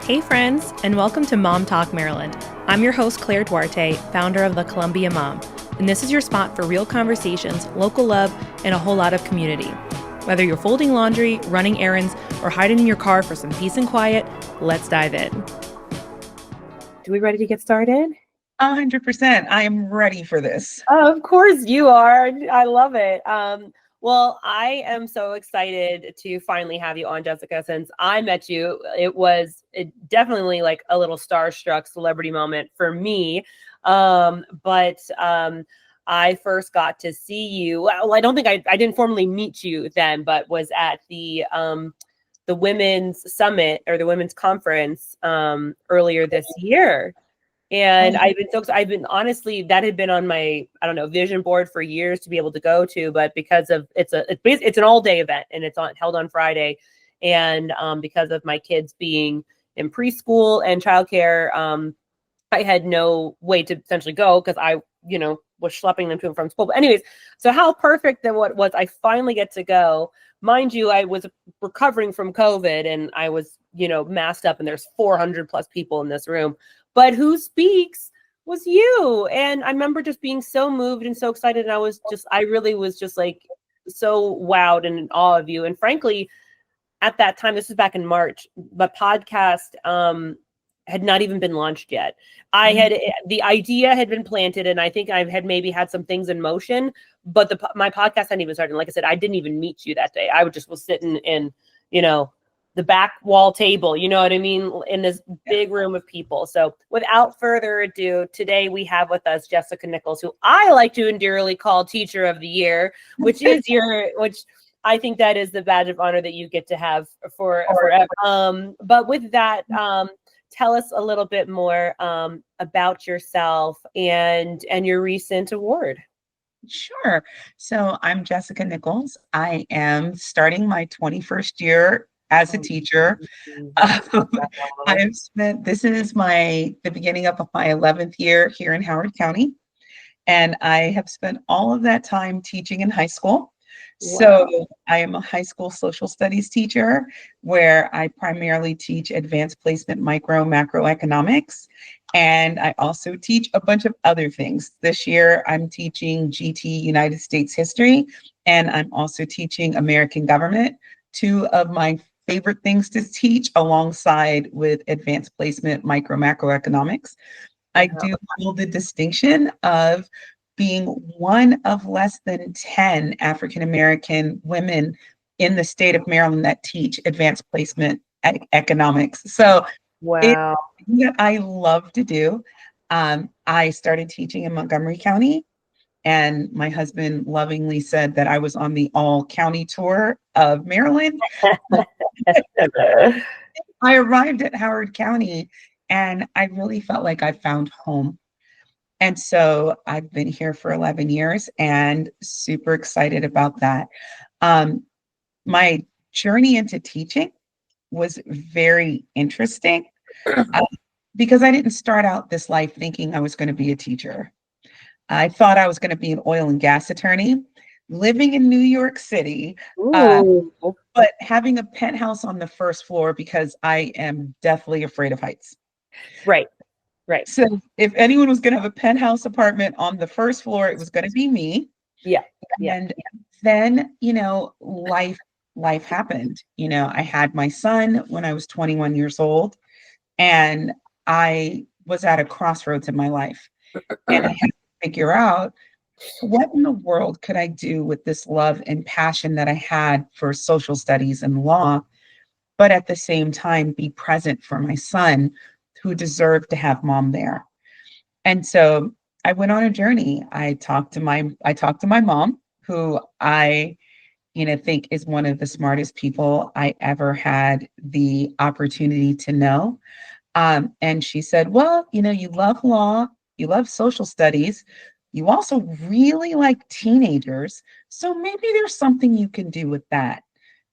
Hey friends, and welcome to Mom Talk Maryland. I'm your host, Claire Duarte, founder of the Columbia Mom, and this is your spot for real conversations, local love, and a whole lot of community. Whether you're folding laundry, running errands, or hiding in your car for some peace and quiet, let's dive in. Are we ready to get started? 100%. I am ready for this. Of course you are. I love it. Well, I am so excited to finally have you on, Jessica. Since I met you, it was definitely like a little starstruck celebrity moment for me. But I first got to see you. Well, I don't think I didn't formally meet you then, but was at the women's summit or the women's conference earlier this year. And I've been honestly, that had been on my, vision board for years to be able to go to, but because of, it's an all day event and it's held on Friday. And because of my kids being in preschool and childcare, I had no way to essentially go because I, was schlepping them to and from school. But anyways, so how perfect that what was, I finally get to go. Mind you, I was recovering from COVID and I was, masked up and there's 400 plus people in this room. But who speaks was you. And I remember just being so moved and so excited. And I really was just like so wowed and in awe of you. And frankly, at that time, this was back in March, the podcast had not even been launched yet. The idea had been planted and I think I had maybe had some things in motion, but my podcast hadn't even started. And like I said, I didn't even meet you that day. I was sitting in, the back wall table, you know what I mean, in this big room of people. So without further ado, today we have with us Jessica Nichols, who I like to endearly call Teacher of the Year, which I think that is the badge of honor that you get to have forever. But with that, tell us a little bit more about yourself and your recent award. Sure. So I'm Jessica Nichols. I am starting my 21st year as a teacher. This is the beginning of my 11th year here in Howard County. And I have spent all of that time teaching in high school. Wow. So I am a high school social studies teacher where I primarily teach advanced placement, macroeconomics. And I also teach a bunch of other things. This year, I'm teaching GT United States history, and I'm also teaching American government, two of my favorite things to teach alongside with advanced placement, macroeconomics. I do hold the distinction of being one of less than 10 African-American women in the state of Maryland that teach advanced placement economics. So wow. It's something that I love to do. I started teaching in Montgomery County, and my husband lovingly said that I was on the all-county tour of Maryland. I arrived at Howard County, and I really felt like I found home. And so I've been here for 11 years and super excited about that. My journey into teaching was very interesting because I didn't start out this life thinking I was going to be a teacher. I thought I was going to be an oil and gas attorney living in New York City, but having a penthouse on the first floor because I am deathly afraid of heights. Right. So if anyone was going to have a penthouse apartment on the first floor, it was going to be me. Yeah. And then, life happened. I had my son when I was 21 years old, and I was at a crossroads in my life. And I had to figure out what in the world could I do with this love and passion that I had for social studies and law, but at the same time be present for my son who deserved to have mom there. And so I went on a journey. I talked to my mom, who I think is one of the smartest people I ever had the opportunity to know. And she said, well, you love law, you love social studies, you also really like teenagers. So maybe there's something you can do with that.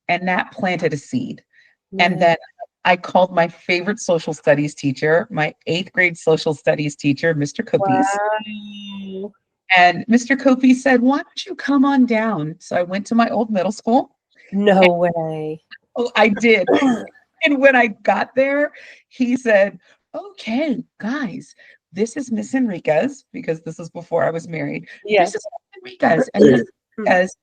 And that planted a seed. Yeah. And then I called my favorite social studies teacher, my 8th grade social studies teacher, Mr. Copies. Wow. And Mr. Copies said, why don't you come on down? So I went to my old middle school. No way. Oh, I did. And when I got there, he said, okay, guys, this is Miss Enriquez, because this was before I was married. Yeah. This is Miss Enriquez. And Miss Enriquez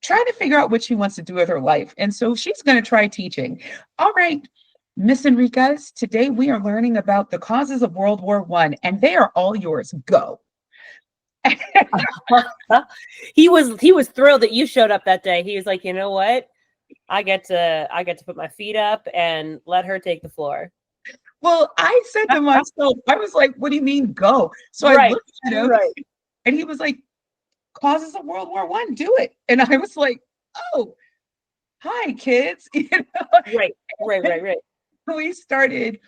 trying to figure out what she wants to do with her life. And so she's going to try teaching. All right, Miss Enriquez, today we are learning about the causes of World War I, and they are all yours. Go. He was thrilled that you showed up that day. He was like, you know what? I get to put my feet up and let her take the floor. Well, I said to myself, I was like, what do you mean go? So I Right. looked at him and he was like, causes of World War I, do it. And I was like, oh, hi, kids. You know? Right. We started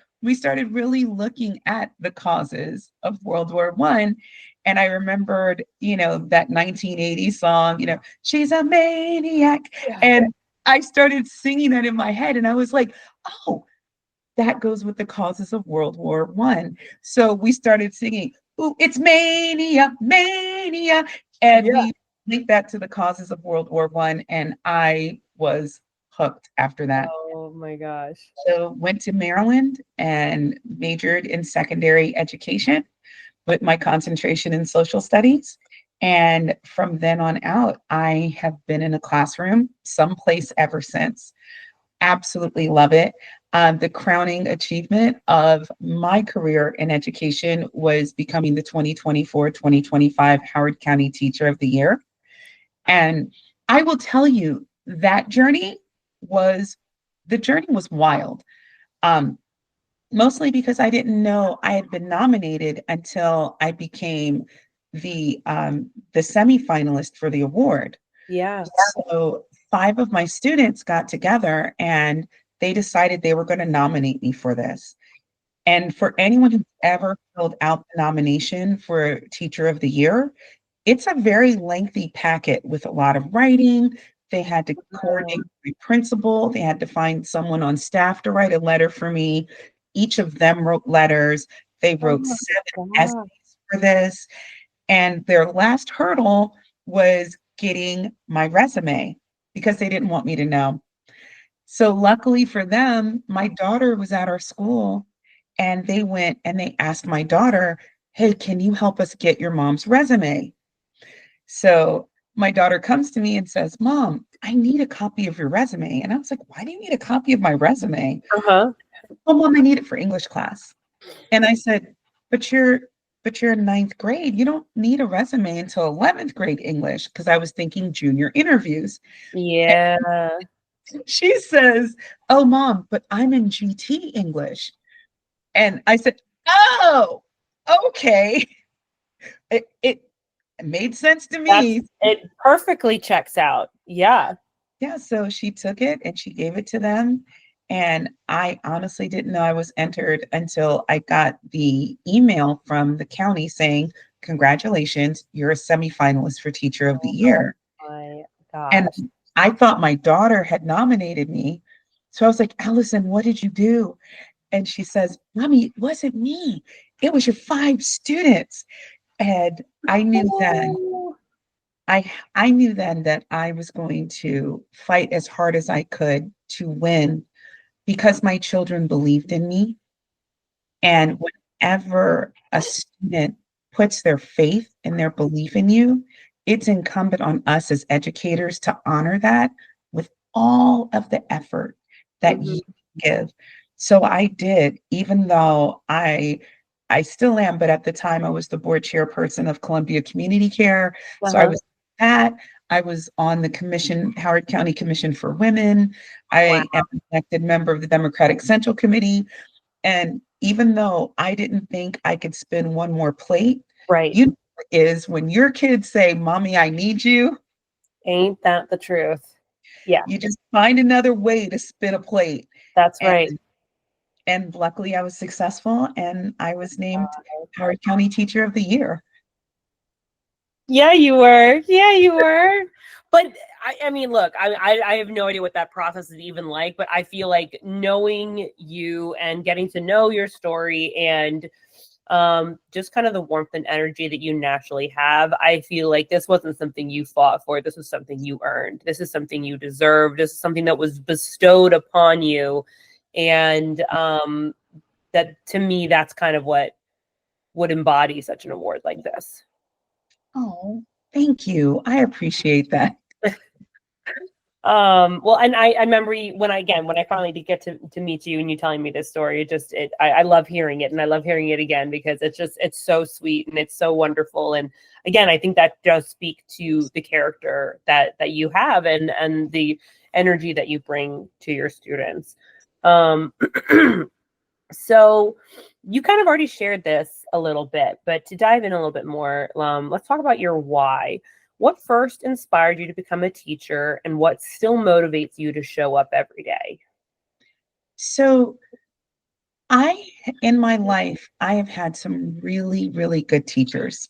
really looking at the causes of World War I. And I remembered, that 1980 song, she's a maniac. Yeah. And I started singing that in my head. And I was like, oh, that goes with the causes of World War I. So we started singing, ooh, it's mania, mania. And we linked that to the causes of World War I. And I was hooked after that. Oh my gosh. So went to Maryland and majored in secondary education with my concentration in social studies. And from then on out, I have been in a classroom someplace ever since. Absolutely love it. The crowning achievement of my career in education was becoming the 2024-2025 Howard County Teacher of the Year. And I will tell you that journey was wild. Mostly because I didn't know I had been nominated until I became the semifinalist for the award. Yeah. So 5 of my students got together and they decided they were going to nominate me for this. And for anyone who's ever filled out the nomination for Teacher of the Year, it's a very lengthy packet with a lot of writing. They had to coordinate with my principal. They had to find someone on staff to write a letter for me. Each of them wrote letters. They wrote 7 essays for this. And their last hurdle was getting my resume because they didn't want me to know. So luckily for them, my daughter was at our school and they went and they asked my daughter, hey, can you help us get your mom's resume? So my daughter comes to me and says, Mom, I need a copy of your resume. And I was like, why do you need a copy of my resume? Oh, Mom, I need it for English class. And I said, but you're in 9th grade. You don't need a resume until 11th grade English, because I was thinking junior interviews. Yeah. And she says, oh, Mom, but I'm in GT English. And I said, oh, okay. It made sense to me. It perfectly checks out. Yeah. Yeah. So she took it and she gave it to them. And I honestly didn't know I was entered until I got the email from the county saying, congratulations, you're a semifinalist for Teacher of the Year. Oh my gosh. And I thought my daughter had nominated me. So I was like, Allison, what did you do? And she says, Mommy, it wasn't me. It was your 5 students. And I knew then, I knew then that I was going to fight as hard as I could to win, because my children believed in me. And whenever a student puts their faith and their belief in you, it's incumbent on us as educators to honor that with all of the effort that you give. So I did, even though I still am, but at the time I was the board chairperson of Columbia Community Care. So I was that. I was on the commission, Howard County Commission for Women. I am an elected member of the Democratic Central Committee. And even though I didn't think I could spin one more plate, you know, is when your kids say, Mommy, I need you. Ain't that the truth? Yeah. You just find another way to spin a plate. That's right. And luckily I was successful and I was named Howard County Teacher of the Year. Yeah, you were. Yeah, you were. But I mean, look, I have no idea what that process is even like, but I feel like knowing you and getting to know your story and just kind of the warmth and energy that you naturally have. I feel like this wasn't something you fought for. This was something you earned. This is something you deserved. This is something that was bestowed upon you. And that, to me, that's kind of what would embody such an award like this. Oh, thank you. I appreciate that. Well, and I remember when I finally did get to meet you and you telling me this story, I love hearing it, and I love hearing it again because it's so sweet and it's so wonderful. And again, I think that does speak to the character that you have and the energy that you bring to your students. So you kind of already shared this a little bit, but to dive in a little bit more, let's talk about your why. What first inspired you to become a teacher, and what still motivates you to show up every day? So in my life, I have had some really, really good teachers.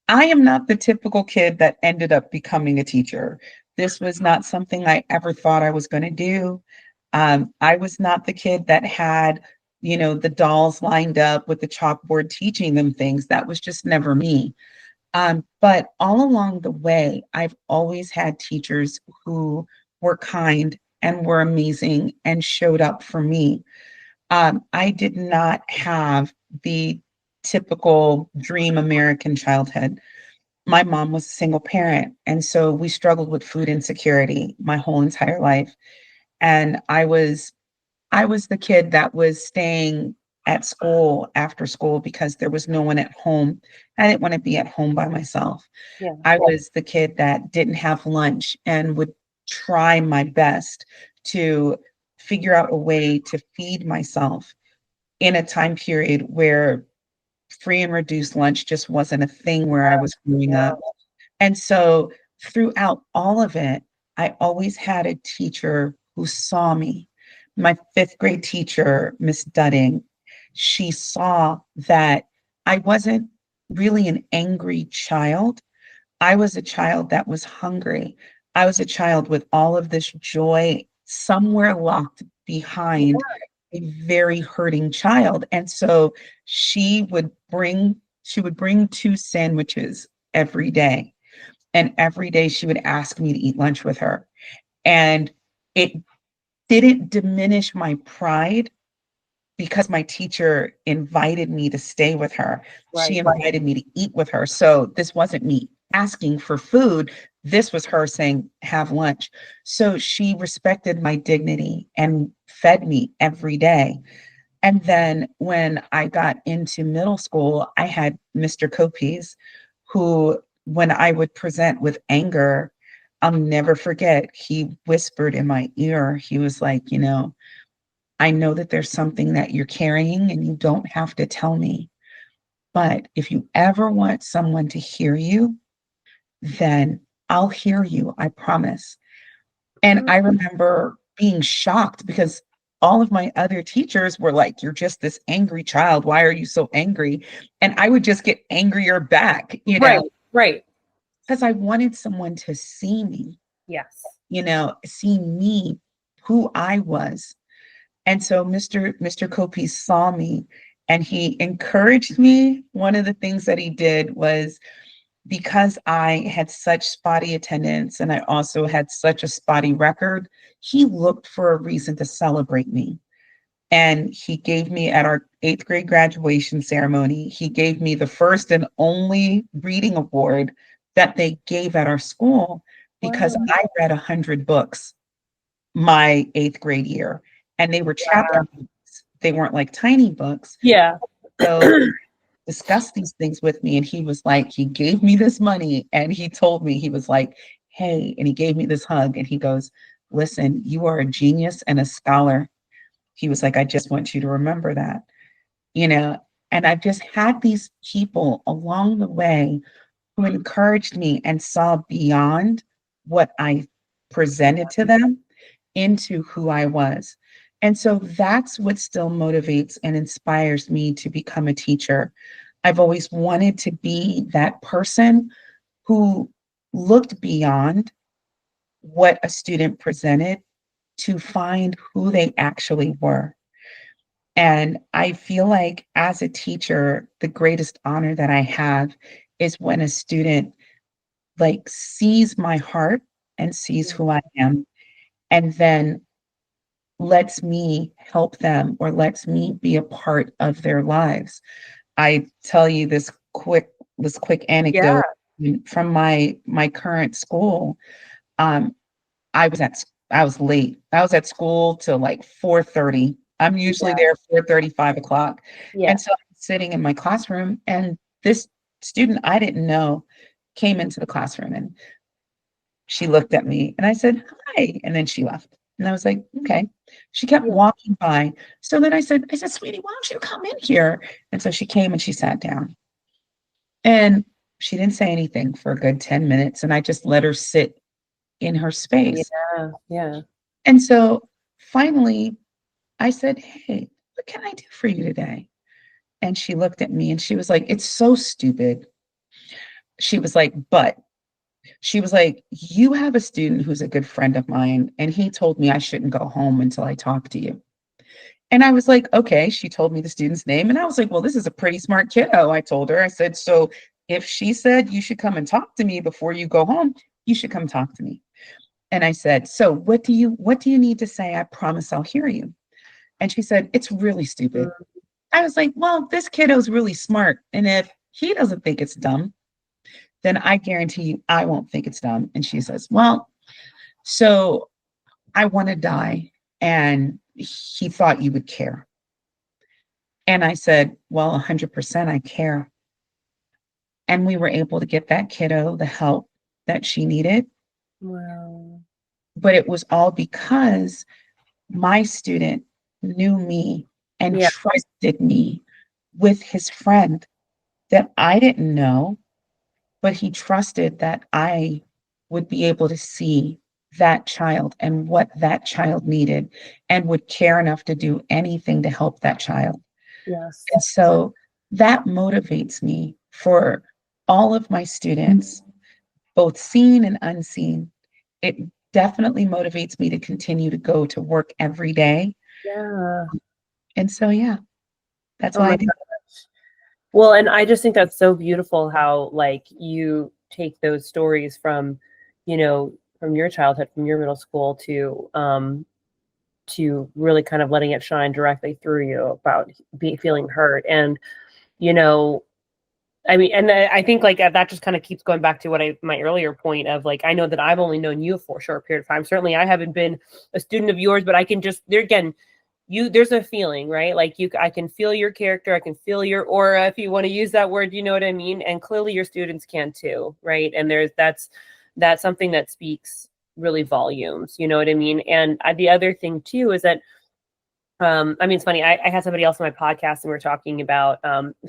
I am not the typical kid that ended up becoming a teacher. This was not something I ever thought I was going to do. I was not the kid that had, the dolls lined up with the chalkboard teaching them things. That was just never me. But all along the way, I've always had teachers who were kind and were amazing and showed up for me. I did not have the typical dream American childhood. My mom was a single parent, and so we struggled with food insecurity my whole entire life. And I was the kid that was staying at school after school because there was no one at home. I didn't want to be at home by myself. Yeah. I was the kid that didn't have lunch and would try my best to figure out a way to feed myself in a time period where free and reduced lunch just wasn't a thing where I was growing up. And so throughout all of it, I always had a teacher who saw me. My fifth grade teacher, Miss Dudding, she saw that I wasn't really an angry child. I was a child that was hungry. I was a child with all of this joy somewhere locked behind a very hurting child. And so she would bring two sandwiches every day. And every day she would ask me to eat lunch with her. And it didn't diminish my pride because my teacher invited me to stay with her. Right. She invited me to eat with her. So this wasn't me asking for food. This was her saying, have lunch. So she respected my dignity and fed me every day. And then when I got into middle school, I had Mr. Copies, who, when I would present with anger, I'll never forget, he whispered in my ear, he was like, I know that there's something that you're carrying and you don't have to tell me. But if you ever want someone to hear you, then I'll hear you, I promise. And I remember being shocked because all of my other teachers were like, you're just this angry child. Why are you so angry? And I would just get angrier back, Right. because I wanted someone to see me, Yes. see me, who I was. And so Mr. Kopi saw me and he encouraged me. One of the things that he did was, because I had such spotty attendance and I also had such a spotty record, he looked for a reason to celebrate me. And he gave me, at our 8th grade graduation ceremony, he gave me the first and only reading award that they gave at our school because I read 100 books my 8th grade year. And they were chapter books. They weren't like tiny books. Yeah. So discuss these things with me. And he was like, he gave me this money and he told me, he was like, hey, and he gave me this hug and he goes, listen, you are a genius and a scholar. He was like, I just want you to remember that, and I've just had these people along the way who encouraged me and saw beyond what I presented to them into who I was. And so that's what still motivates and inspires me to become a teacher. I've always wanted to be that person who looked beyond what a student presented to find who they actually were. And I feel like as a teacher, the greatest honor that I have is when a student like sees my heart and sees who I am, and then lets me help them or lets me be a part of their lives. I tell you this quick Yeah. anecdote from my current school. Um, I was late. I was at school till like 4:30. I'm usually Yeah. there 4:30, 5 o'clock. Yeah. And so I'm sitting in my classroom, and this student I didn't know came into the classroom, and she looked at me and I said, "Hi." And then she left. And I was like, okay. She kept Yeah. walking by. So then I said, "Sweetie, why don't you come in here?" And so she came and she sat down. And she didn't say anything for a good 10 minutes. And I just let her sit in her space. Yeah. Yeah. And so finally I said, "Hey, what can I do for you today?" And she looked at me and she was like, "It's so stupid." She was like, "But," she was like, "You have a student who's a good friend of mine, and he told me I shouldn't go home until I talk to you." And I was like, "Okay." She told me the student's name, and I was like, "Well, this is a pretty smart kiddo." I told her, I said, "So if she said you should come and talk to me before you go home, you should come talk to me." And I said, "So what do you need to say? I promise I'll hear you." And she said, "It's really stupid." Mm. I was like, "Well, this kiddo's really smart. And if he doesn't think it's dumb, then I guarantee you I won't think it's dumb." And she says, "Well, so I want to die. And he thought you would care." And I said, "Well, 100% I care." And we were able to get that kiddo the help that she needed. Wow. But it was all because my student knew me and Yeah. trusted me with his friend that I didn't know, but he trusted that I would be able to see that child and what that child needed and would care enough to do anything to help that child. Yes. And so that motivates me for all of my students, both seen and unseen. It definitely motivates me to continue to go to work every day. Yeah. And so, yeah, that's Oh why my I do. gosh. Well, and I just think that's so beautiful how like you take those stories from, from your childhood, from your middle school to really kind of letting it shine directly through you about feeling hurt. And, you know, I mean, and I think like that just kind of keeps going back to my earlier point of like, I know that I've only known you for a short period of time. Certainly I haven't been a student of yours, but I can just, there again, there's a feeling, right? Like I can feel your character, I can feel your aura, if you want to use that word, you know what I mean? And clearly your students can too, right? And that's something that speaks really volumes, you know what I mean? And the other thing too is that I mean, it's funny. I had somebody else on my podcast and we were talking about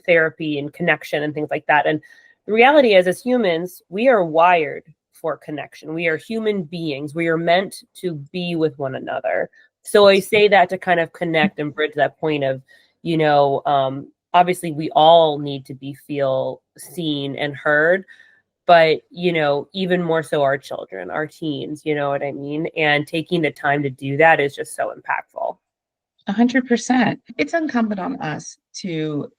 therapy and connection and things like that. And the reality is, as humans, we are wired for connection. We are human beings. We are meant to be with one another. So I say that to kind of connect and bridge that point of, obviously we all need to feel seen and heard, but even more so our children, our teens, you know what I mean? And taking the time to do that is just so impactful. 100%. It's incumbent on us to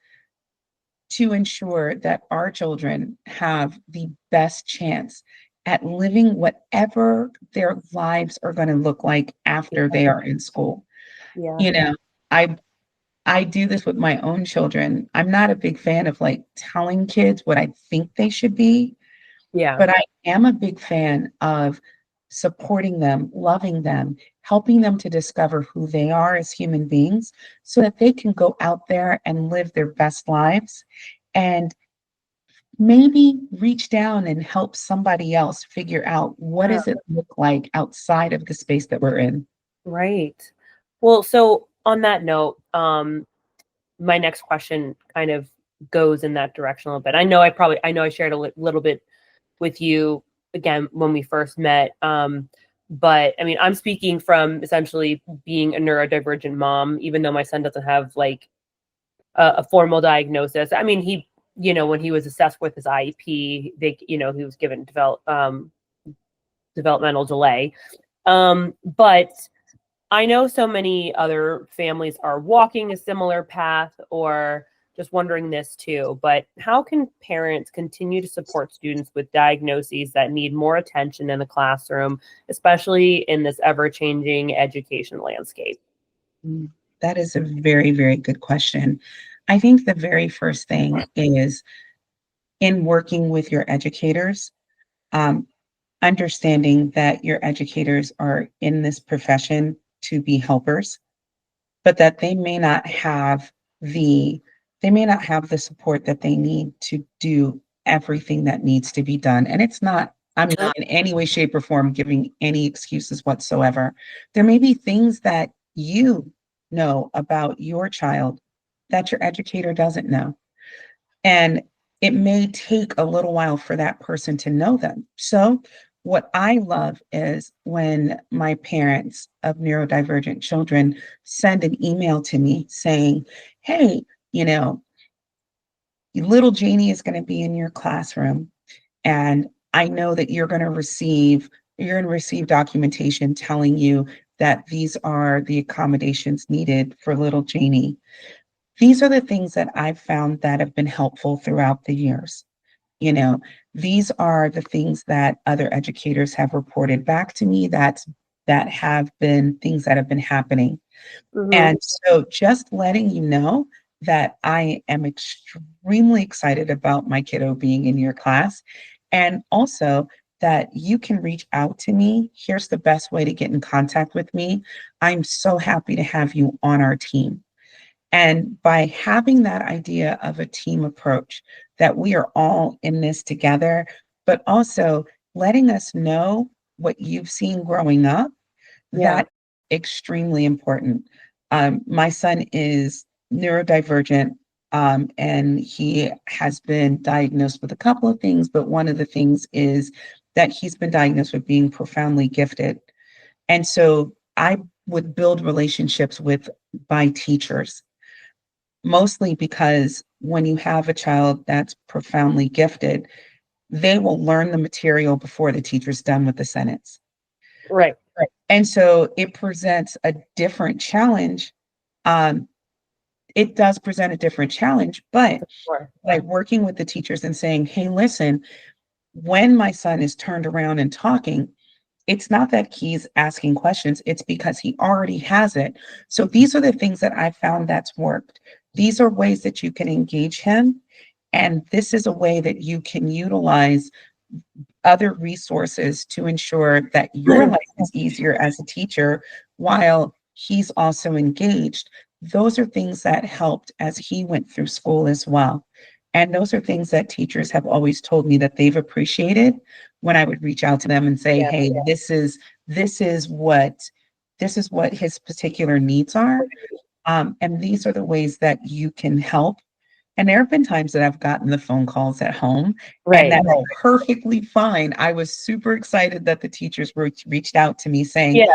ensure that our children have the best chance at living whatever their lives are going to look like after they are in school. Yeah. You know, I I do this with my own children. I'm not a big fan of like telling kids what I think they should be, Yeah. but I am a big fan of supporting them, loving them, helping them to discover who they are as human beings so that they can go out there and live their best lives and maybe reach down and help somebody else figure out what Yeah. does it look like outside of the space that we're in. Right. Well, so on that note, my next question kind of goes in that direction a little bit. I know I shared a little bit with you again when we first met. But I mean, I'm speaking from essentially being a neurodivergent mom, even though my son doesn't have like a formal diagnosis. I mean, when he was assessed with his IEP, he was given developmental delay. But I know so many other families are walking a similar path or just wondering this too, but how can parents continue to support students with diagnoses that need more attention in the classroom, especially in this ever-changing education landscape? That is a very, very good question. I think the very first thing is in working with your educators, um, understanding that your educators are in this profession to be helpers, but that the they may not have the support that they need to do everything that needs to be done. And I'm not in any way, shape, or form giving any excuses whatsoever. There may be things that you know about your child that your educator doesn't know. And it may take a little while for that person to know them. So, what I love is when my parents of neurodivergent children send an email to me saying, hey, you know, little Janie is going to be in your classroom. And I know that you're going to receive documentation telling you that these are the accommodations needed for little Janie. These are the things that I've found that have been helpful throughout the years. You know, these are the things that other educators have reported back to me that have been things that have been happening. Mm-hmm. And so just letting you know that I am extremely excited about my kiddo being in your class, and also that you can reach out to me. Here's the best way to get in contact with me. I'm so happy to have you on our team. And by having that idea of a team approach, that we are all in this together, but also letting us know what you've seen growing up, Yeah. that extremely important. My son is neurodivergent, and he has been diagnosed with a couple of things, but one of the things is that he's been diagnosed with being profoundly gifted. And so I would build relationships with my teachers, mostly because when you have a child that's profoundly gifted, they will learn the material before the teacher's done with the sentence. Right. Right. And so it presents a different challenge. Um, it does present a different challenge, but Sure. like working with the teachers and saying, hey, listen, when my son is turned around and talking, it's not that he's asking questions, it's because he already has it. So these are the things that I found that's worked. These are ways that you can engage him. And this is a way that you can utilize other resources to ensure that your life is easier as a teacher while he's also engaged. Those are things that helped as he went through school as well. And those are things that teachers have always told me that they've appreciated when I would reach out to them and say, Yeah. hey, this is what his particular needs are. And these are the ways that you can help. And there have been times that I've gotten the phone calls at home, and Right. that's perfectly fine. I was super excited that the teachers reached out to me saying, Yeah.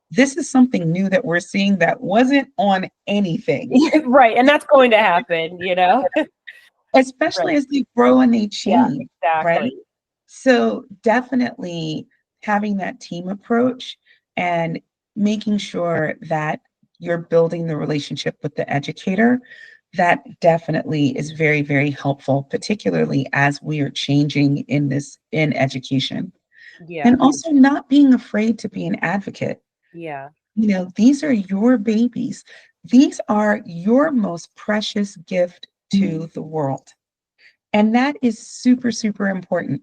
this is something new that we're seeing that wasn't on anything, Right. And that's going to happen, you know? especially Right. as they grow and they Yeah, change, right? exactly. So definitely having that team approach and making sure that you're building the relationship with the educator, that definitely is very, very helpful, particularly as we are changing in education. And Yeah. also not being afraid to be an advocate. Yeah. You know, these are your babies. These are your most precious gift to the world. And that is super, super important.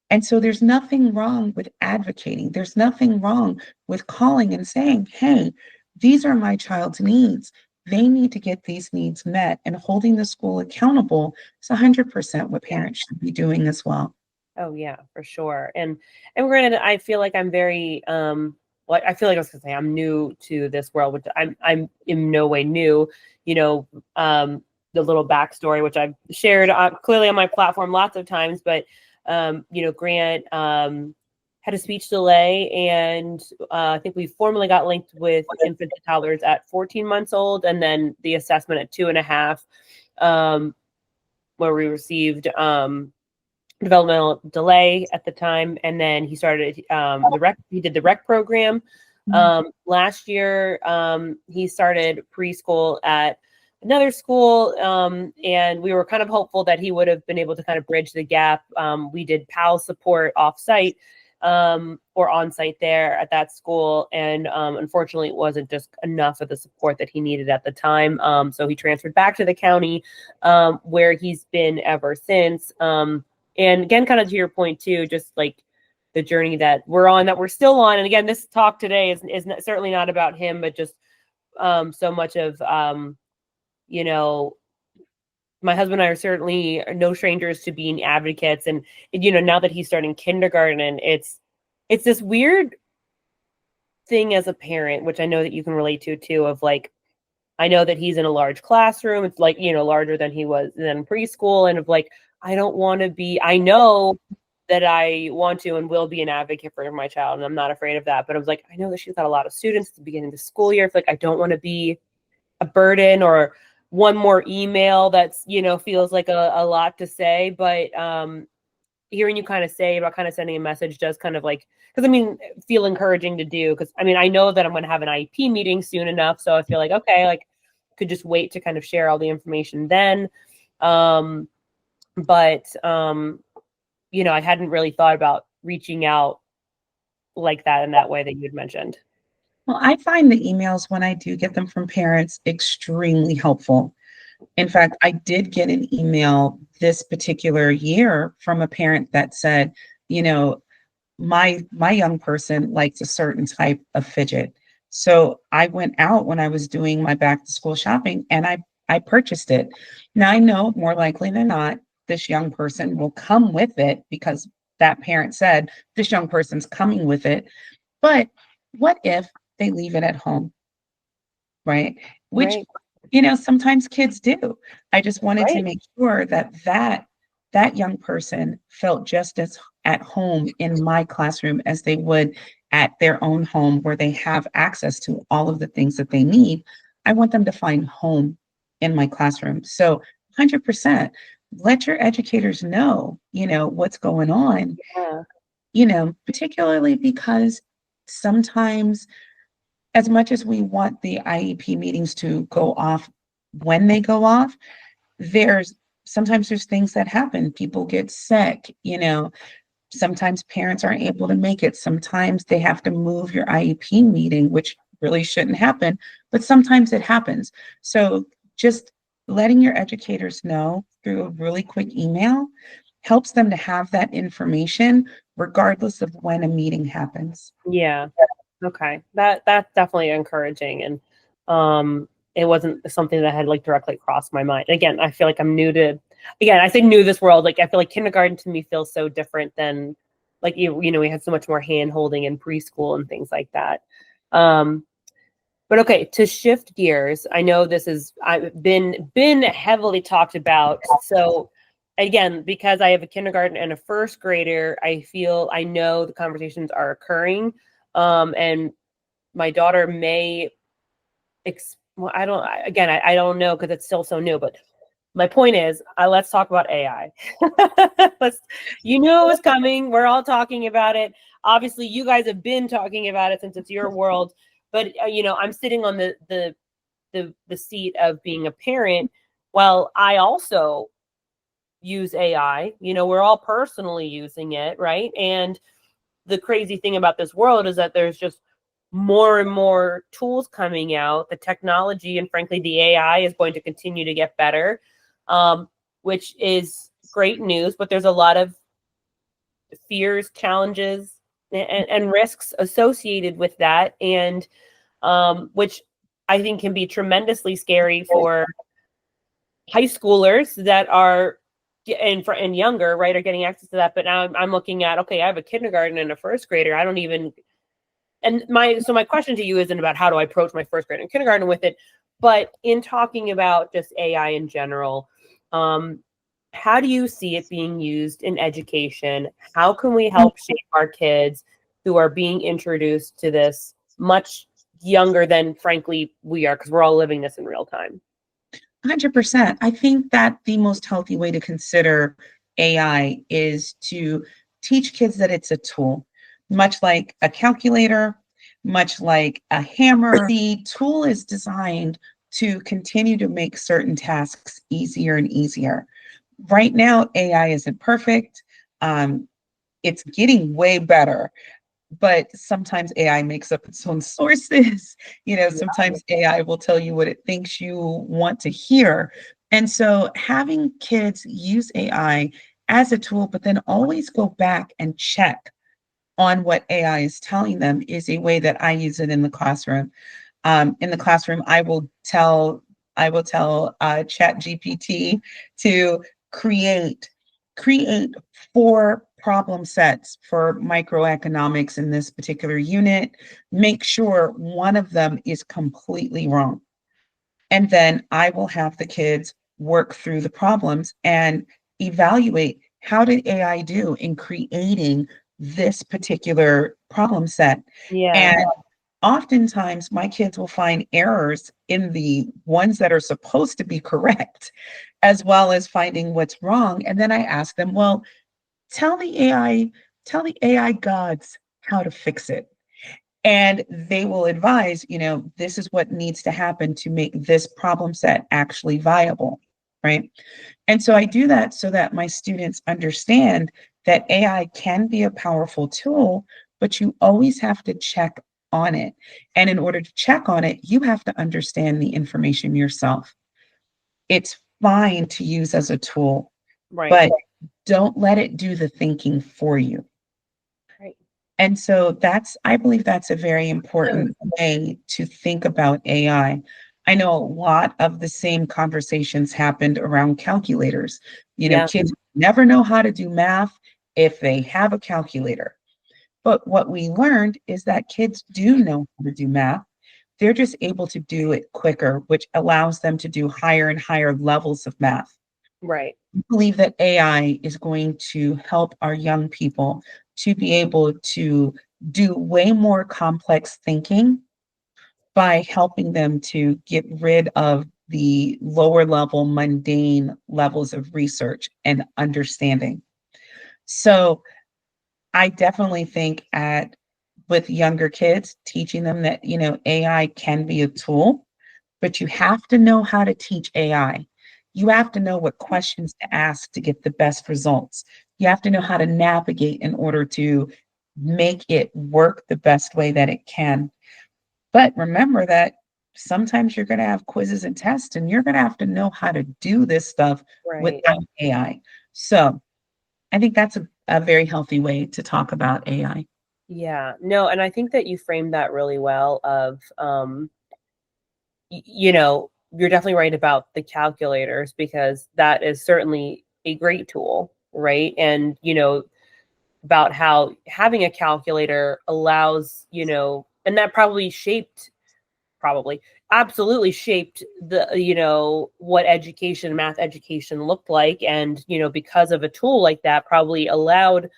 And so there's nothing wrong with advocating. There's nothing wrong with calling and saying, hey, these are my child's needs. They need to get these needs met, and holding the school accountable is 100% what parents should be doing as well. Oh yeah, for sure. And granted, I feel like I'm very like I feel like I was gonna say I'm new to this world, which I'm in no way new. You know, the little backstory which I've shared clearly on my platform lots of times, but you know, Grant had a speech delay, and I think we formally got linked with infants and toddlers at 14 months old, and then the assessment at 2.5, where we received developmental delay at the time, and then he started he did the rec program, Last year, he started preschool at another school, and we were kind of hopeful that he would have been able to kind of bridge the gap. We did PAL support off-site, or on-site there at that school, and unfortunately, it wasn't just enough of the support that he needed at the time. So he transferred back to the county, where he's been ever since. And again, kind of to your point too, just like the journey that we're on, that we're still on. And again, this talk today is certainly not about him, but just so much of, you know, my husband and I are certainly no strangers to being advocates. And, you know, now that he's starting kindergarten, and it's this weird thing as a parent, which I know that you can relate to too, of like, I know that he's in a large classroom. It's like, you know, larger than he was in preschool. And of like, I don't want to be, I know that I want to and will be an advocate for my child, and I'm not afraid of that. But I was like, I know that she's got a lot of students at the beginning of the school year. It's like, I don't want to be a burden or one more email that's, you know, feels like a lot to say. But hearing you kind of say about kind of sending a message does kind of like, because I mean, feel encouraging to do. Because I mean, I know that I'm going to have an IEP meeting soon enough. So I feel like, okay, like could just wait to kind of share all the information then. But you know, I hadn't really thought about reaching out like that in that way that you had mentioned. Well, I find the emails when I do get them from parents extremely helpful. In fact, I did get an email this particular year from a parent that said, you know, my young person likes a certain type of fidget. So I went out when I was doing my back to school shopping, and I purchased it. Now I know more likely than not, this young person will come with it because that parent said this young person's coming with it. But what if they leave it at home, right? Which, Right. you know, sometimes kids do. I just wanted to Right. make sure that young person felt just as at home in my classroom as they would at their own home, where they have access to all of the things that they need. I want them to find home in my classroom. So 100%, let your educators know, you know, what's going on, Yeah. you know, particularly because sometimes, as much as we want the IEP meetings to go off when they go off, there's sometimes there's things that happen. People get sick, you know, sometimes parents aren't able to make it. Sometimes they have to move your IEP meeting, which really shouldn't happen, but sometimes it happens. So just letting your educators know through a really quick email helps them to have that information regardless of when a meeting happens. Yeah. Okay. That's definitely encouraging. And it wasn't something that had like directly crossed my mind. Again, I feel like I'm new to, again, I say new to this world. Like I feel like kindergarten to me feels so different than like you know, we had so much more hand holding in preschool and things like that. But okay, to shift gears, I know this is I've been heavily talked about. So again, because I have a kindergarten and a first grader, I know the conversations are occurring. And my daughter may well, I don't know because it's still so new, but my point is, let's talk about AI. let's, you know, it's coming. We're all talking about it. Obviously, you guys have been talking about it since it's your world. But you know, I'm sitting on the seat of being a parent. Well, I also use AI. You know, we're all personally using it, right? And the crazy thing about this world is that there's just more and more tools coming out. The technology and frankly, the AI is going to continue to get better, which is great news. But there's a lot of fears, challenges, and risks associated with that, and which I think can be tremendously scary for high schoolers that are and younger, right, are getting access to that. But now I'm looking at, okay, I have a kindergarten and a first grader. I don't even, and my question to you isn't about how do I approach my first grade and kindergarten with it, but in talking about just AI in general, how do you see it being used in education? How can we help shape our kids who are being introduced to this much younger than, frankly, we are, because we're all living this in real time? 100%. I think that the most healthy way to consider AI is to teach kids that it's a tool, much like a calculator, much like a hammer. The tool is designed to continue to make certain tasks easier and easier. Right now, AI isn't perfect. Um, it's getting way better, but sometimes AI makes up its own sources. Sometimes AI will tell you what it thinks you want to hear. And so having kids use AI as a tool, but then always go back and check on what AI is telling them is a way that I use it in the classroom. In the classroom, I will tell Chat GPT to create create 4 problem sets for microeconomics in this particular unit. Make sure one of them is completely wrong, and then I will have the kids work through the problems and evaluate how did AI do in creating this particular problem set. Yeah. And oftentimes my kids will find errors in the ones that are supposed to be correct, as well as finding what's wrong. And then I ask them, well, tell the AI, tell the AI gods how to fix it. And they will advise, this is what needs to happen to make this problem set actually viable, right? And so I do that so that my students understand that AI can be a powerful tool, but you always have to check on it. And in order to check on it, you have to understand the information yourself. It's fine to use as a tool, Right. but don't let it do the thinking for you. Right. And so I believe that's a very important way to think about AI. I know a lot of the same conversations happened around calculators. Yeah. Kids never know how to do math if they have a calculator. But what we learned is that kids do know how to do math. They're just able to do it quicker, which allows them to do higher and higher levels of math. Right. I believe that AI is going to help our young people to be able to do way more complex thinking by helping them to get rid of the lower level, mundane levels of research and understanding. So I definitely think with younger kids, teaching them that, AI can be a tool, but you have to know how to teach AI. You have to know what questions to ask to get the best results. You have to know how to navigate in order to make it work the best way that it can. But remember that sometimes you're going to have quizzes and tests, and you're going to have to know how to do this stuff Right. without AI. So I think that's a very healthy way to talk about AI. Yeah. No, and I think that you framed that really well of you're definitely right about the calculators because that is certainly a great tool, right? And about how having a calculator allows, and that probably absolutely shaped the what math education looked like, and because of a tool like that probably allowed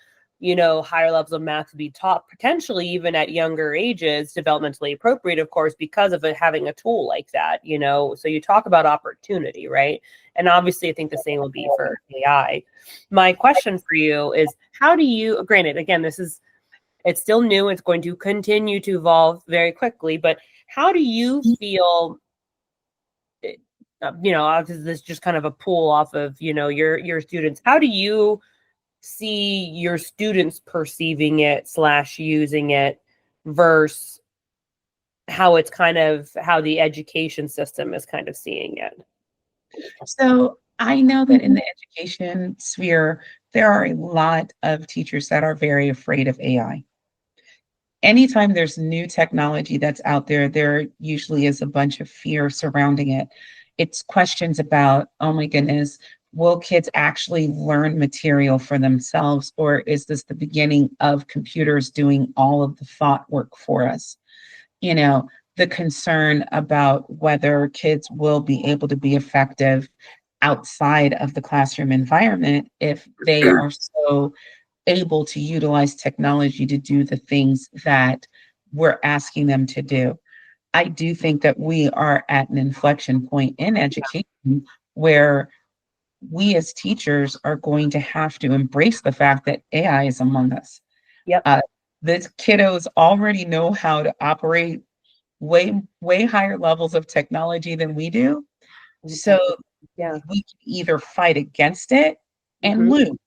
higher levels of math to be taught potentially even at younger ages, developmentally appropriate of course, because of it having a tool like that. So you talk about opportunity, right? And obviously I think the same will be for AI. My question for you is, how do you, granted again, it's still new, it's going to continue to evolve very quickly, but how do you feel, this is just kind of a pull off of, your students. How do you see your students perceiving it / using it versus how the education system is kind of seeing it? So I know that in the education sphere, there are a lot of teachers that are very afraid of AI. Anytime there's new technology that's out there, there usually is a bunch of fear surrounding it. It's questions about, oh my goodness, will kids actually learn material for themselves, or is this the beginning of computers doing all of the thought work for us? You know, the concern about whether kids will be able to be effective outside of the classroom environment if they are so able to utilize technology to do the things that we're asking them to do. I do think that we are at an inflection point in education where we as teachers are going to have to embrace the fact that AI is among us. Yep. Uh, The kiddos already know how to operate way higher levels of technology than we do. So Yeah. we can either fight against it and Hmm. lose.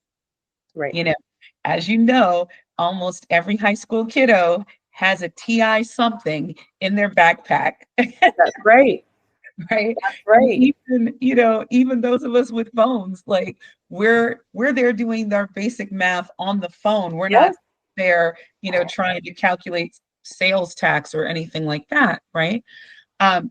Right. You know, as you know, almost every high school kiddo has a TI something in their backpack, That's right. right? That's And right. even, even those of us with phones, like we're there doing our basic math on the phone. We're not Yes. there, trying to calculate sales tax or anything like that, right? Um,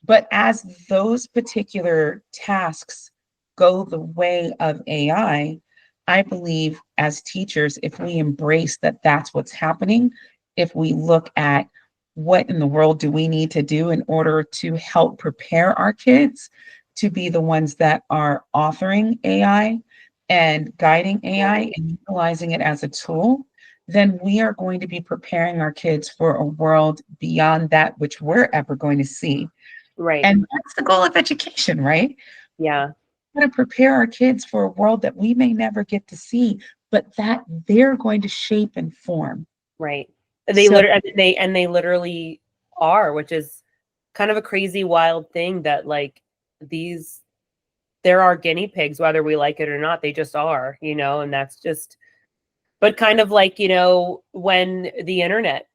but as those particular tasks go the way of I believe as teachers, if we embrace that that's what's happening, if we look at what in the world do we need to do in order to help prepare our kids to be the ones that are authoring AI and guiding AI and utilizing it as a tool, then we are going to be preparing our kids for a world beyond that which we're ever going to see. Right. And that's the goal of education, right? Yeah. We want to prepare our kids for a world that we may never get to see, but that they're going to shape and form. Right. So They literally are, which is kind of a crazy, wild thing that like these there are guinea pigs, whether we like it or not. They just are, and that's just but kind of like, when the internet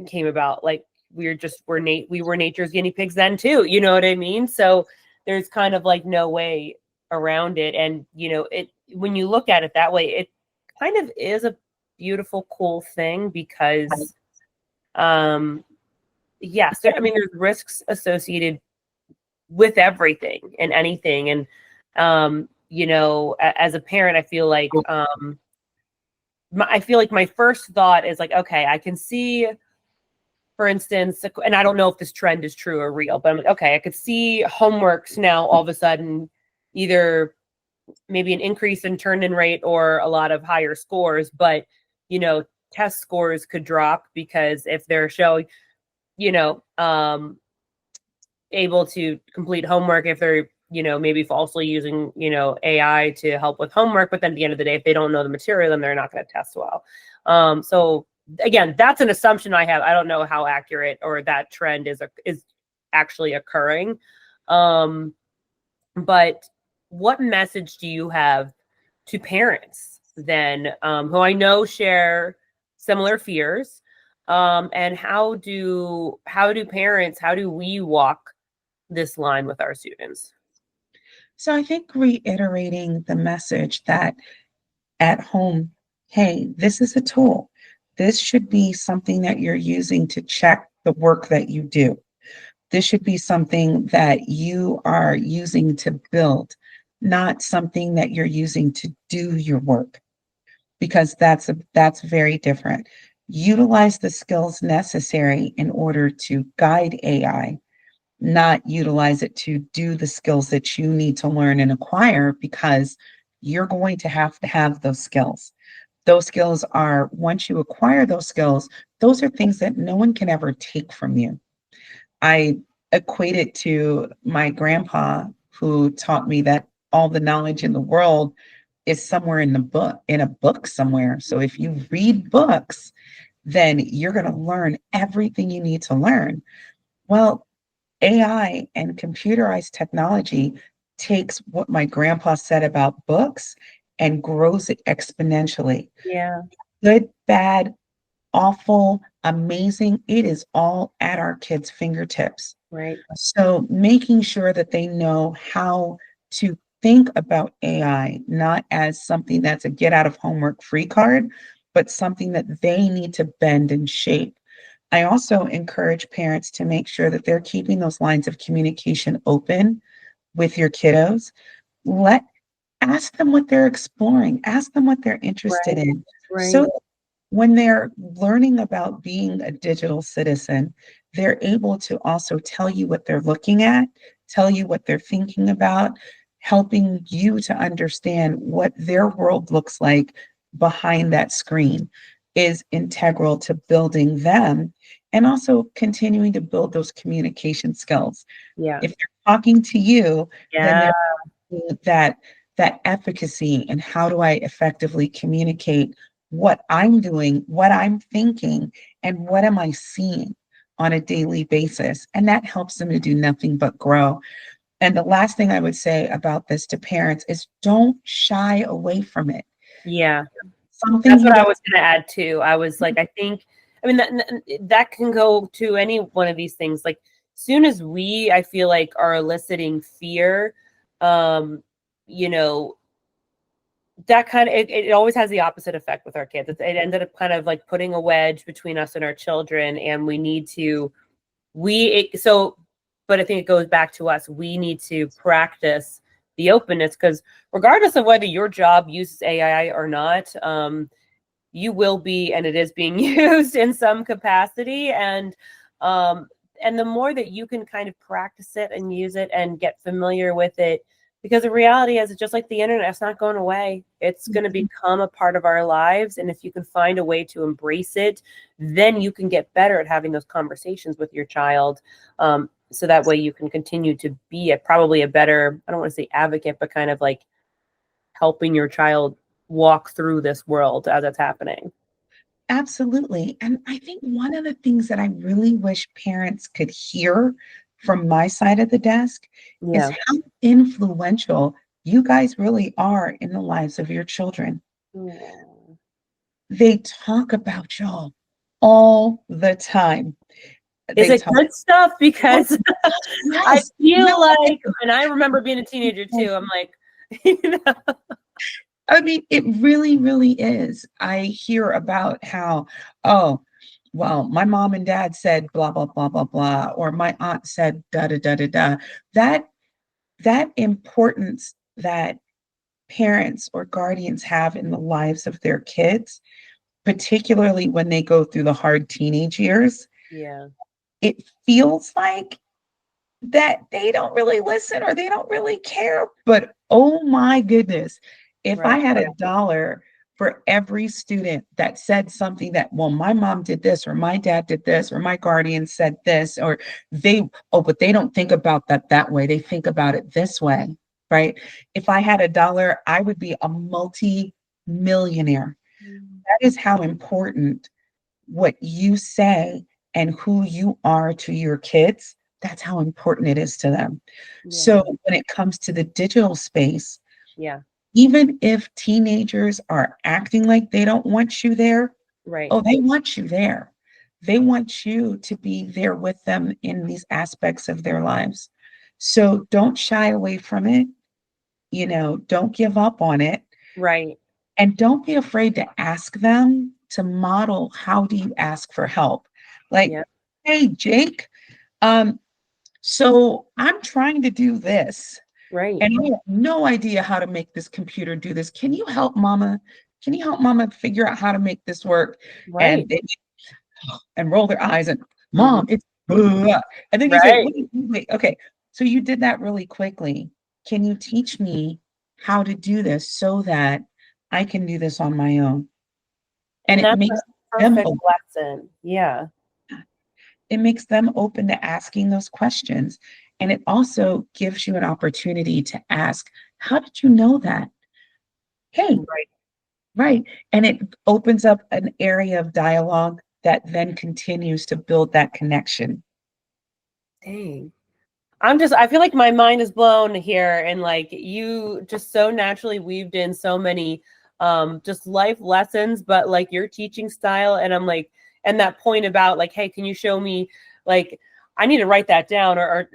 came about, like we were nature's guinea pigs then too. You know what I mean? So there's kind of like no way around it. And it when you look at it that way, it kind of is a beautiful, cool thing because yes, I mean there's risks associated with everything and anything. And as a parent, I feel like my first thought is like, okay, I can see, for instance, and I don't know if this trend is true or real, but I'm like, okay, I could see homeworks now all of a sudden either maybe an increase in turn-in rate or a lot of higher scores, but test scores could drop because if they're showing, you know, able to complete homework, if they're maybe falsely using AI to help with homework, but then at the end of the day, if they don't know the material, then they're not going to test well. So again, that's an assumption I have. I don't know how accurate or that trend is actually occurring. But what message do you have to parents then, who I know share similar fears? And how do we walk this line with our students? so I think reiterating the message that at home, hey, this is a tool. This should be something that you're using to check the work that you do. This should be something that you are using to build, not something that you're using to do your work, because that's very different. Utilize the skills necessary in order to guide AI, not utilize it to do the skills that you need to learn and acquire, because you're going to have those skills. Those skills are, once you acquire those skills, those are things that no one can ever take from you. I equate it to my grandpa, who taught me that all the knowledge in the world is somewhere in a book somewhere. So if you read books, then you're going to learn everything you need to learn. Well, AI and computerized technology takes what my grandpa said about books and grows it exponentially. Yeah, Good, bad, awful, amazing, it is all at our kids' fingertips. right. So making sure that they know how to think about AI, not as something that's a get out of homework free card, but something that they need to bend and shape. I also encourage parents to make sure that they're keeping those lines of communication open with your kiddos. Let Ask them what they're exploring, ask them what they're interested Right. in. Right. So when they're learning about being a digital citizen, they're able to also tell you what they're looking at, tell you what they're thinking about, helping you to understand what their world looks like behind that screen is integral to building them and also continuing to build those communication skills. Yeah. If they're talking to you, then Yeah. they're that efficacy and how do I effectively communicate what I'm doing, what I'm thinking, and what am I seeing on a daily basis. And that helps them to do nothing but grow. And the last thing I would say about this to parents is don't shy away from it. Yeah. Something That's you what I don't. was going to add too. I was like, I think, I mean, that can go to any one of these things. Like, soon as I feel like, are eliciting fear, um, you know, that kind of, it always has the opposite effect with our kids. It ended up kind of like putting a wedge between us and our children. And we need to, but I think it goes back to us. We need to practice the openness, because regardless of whether your job uses AI or not, you will be, and it is being used in some capacity. Um, and the more that you can kind of practice it and use it and get familiar with it, because the reality is, it's just like the internet, it's not going away. It's going to become a part of our lives. And if you can find a way to embrace it, then you can get better at having those conversations with your child. So that way you can continue to be probably a better, I don't want to say advocate, but kind of like helping your child walk through this world as it's happening. Absolutely. And I think one of the things that I really wish parents could hear from my side of the desk is Yeah. how influential you guys really are in the lives of your children. Mm. They talk about y'all all the time. Is They it talk, good stuff? oh, Because I yes, feel no, like, and I remember being a teenager too, I'm like, you know, I mean, it really, really is. I hear about how, oh, well, my mom and dad said blah, blah, blah, blah, blah, or my aunt said da da da da da. That that importance that parents or guardians have in the lives of their kids, particularly when they go through the hard teenage years, yeah, it feels like that they don't really listen or they don't really care. But oh my goodness, if I right. had a dollar for every student that said something that, well, my mom did this, or my dad did this, or my guardian said this, or but they don't think about that way. They think about it this way, right? If I had a dollar, I would be a multi-millionaire. Mm. That is how important what you say and who you are to your kids, that's how important it is to them. So Yeah, when it comes to the digital space, yeah, even if teenagers are acting like they don't want you there, right, oh, they want you there. They want you to be there with them in these aspects of their lives. So don't shy away from it. Don't give up on it. right. And don't be afraid to ask them to model how do you ask for help. Like, Yeah, hey, Jake, um, so I'm trying to do this, right, and I have no idea how to make this computer do this. Can you help mama? Can you help mama figure out how to make this work? And right. and roll their eyes and Hmm. mom, it's blah. And then you say, Right. wait, okay. So you did that really quickly. Can you teach me how to do this so that I can do this on my own? And And it that's a makes them perfect open. lesson. Yeah, It makes them open to asking those questions. And it also gives you an opportunity to ask, how did you know that? Hey, right. right. And it opens up an area of dialogue that then continues to build that connection. Dang. I feel like my mind is blown here, and like you just so naturally weaved in so many just life lessons, but like your teaching style. And I'm like, and that point about like, hey, can you show me, like, I need to write that down, or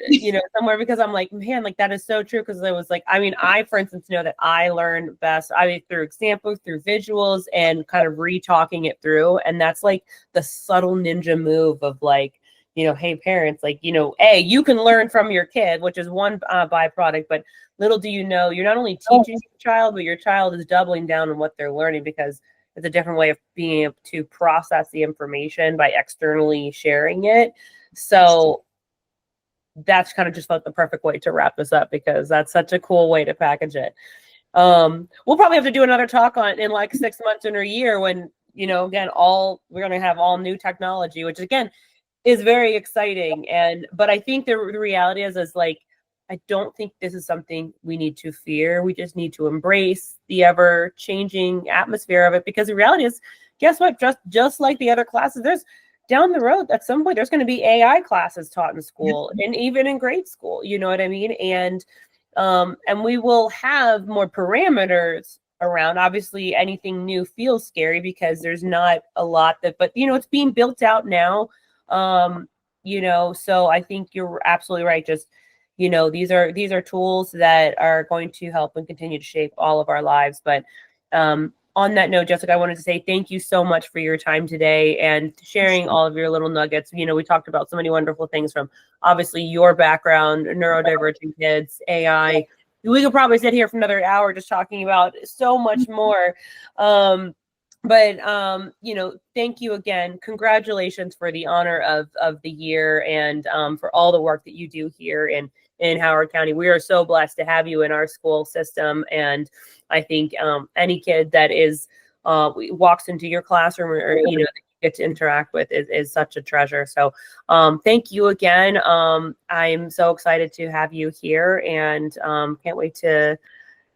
somewhere, because I'm like, man, like that is so true. Because I was like, I mean, I, for instance, know that I learn best, I mean, through examples, through visuals, and kind of re-talking it through. And that's like the subtle ninja move of like, hey, parents, like, you can learn from your kid, which is one byproduct, but little do you know, you're not only Oh, teaching your child, but your child is doubling down on what they're learning, because it's a different way of being able to process the information by externally sharing it. So that's kind of just like the perfect way to wrap this up, because that's such a cool way to package it. We'll probably have to do another talk on in like 6 months or a year when, again, we're going to have all new technology, which again is very exciting. But I think the reality is like, I don't think this is something we need to fear. We just need to embrace the ever changing atmosphere of it, because the reality is, guess what? Just like the other classes, there's down the road at some point, there's going to be AI classes taught in school and even in grade school. You know what I mean? And we will have more parameters around. Obviously, anything new feels scary because there's not a lot that, but it's being built out now. So I think you're absolutely right. Just, these are tools that are going to help and continue to shape all of our lives. But on that note, Jessica, I wanted to say thank you so much for your time today and sharing all of your little nuggets. We talked about so many wonderful things, from obviously your background, neurodivergent kids, AI. We could probably sit here for another hour just talking about so much more. Thank you again. Congratulations for the honor of the year, and for all the work that you do here in Howard County. We are so blessed to have you in our school system. And I think any kid that walks into your classroom or that you get to interact with is such a treasure. So thank you again. I'm so excited to have you here, and can't wait to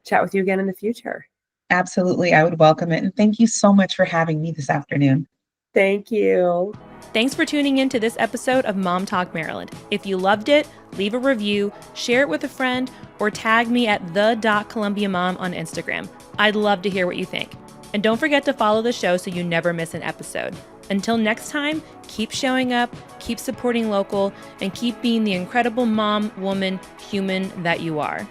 chat with you again in the future. Absolutely. I would welcome it. And thank you so much for having me this afternoon. Thank you. Thanks for tuning in to this episode of Mom Talk Maryland. If you loved it, leave a review, share it with a friend, or tag me at the.columbiamom on Instagram. I'd love to hear what you think. And don't forget to follow the show so you never miss an episode. Until next time, keep showing up, keep supporting local, and keep being the incredible mom, woman, human that you are.